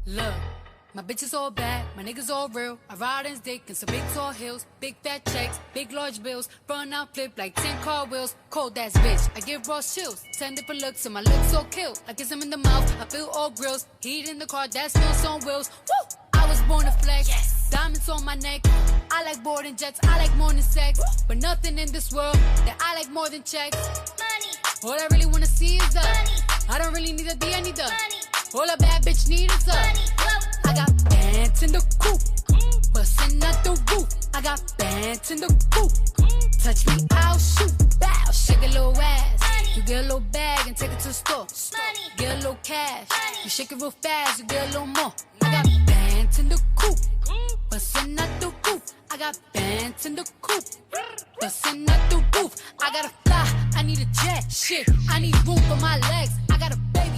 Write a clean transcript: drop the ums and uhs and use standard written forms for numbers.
Look, my bitch is all bad, my niggas all real. I ride in dick in some big tall hills, big fat checks, big large bills. Run out, flip like 10 car wheels. Cold ass bitch, I give raw chills. 10 different looks and my lips so kill. I kiss him in the mouth, I feel all grills. Heat in the car, that smells on wheels. Woo! I was born to flex, yes. Diamonds on my neck. I like boarding jets, I like more than sex. But nothing in this world that I like more than checks. Money. All I really wanna see is the money. I don't really need a D, I need the money. All a bad bitch need is a money. I got bands in the coop, bustin' out the roof. I got bands in the coop. Touch me, I'll shoot. Bow, shake a little ass. Money. You get a little bag and take it to the store. Money. Get a little cash. Money. You shake it real fast, you get a little more. Money. I got bands in the coop, bustin' out the roof. I got bands in the coop, bustin' out the roof. I gotta fly, I need a jet. Shit, I need room for my legs. I got a baby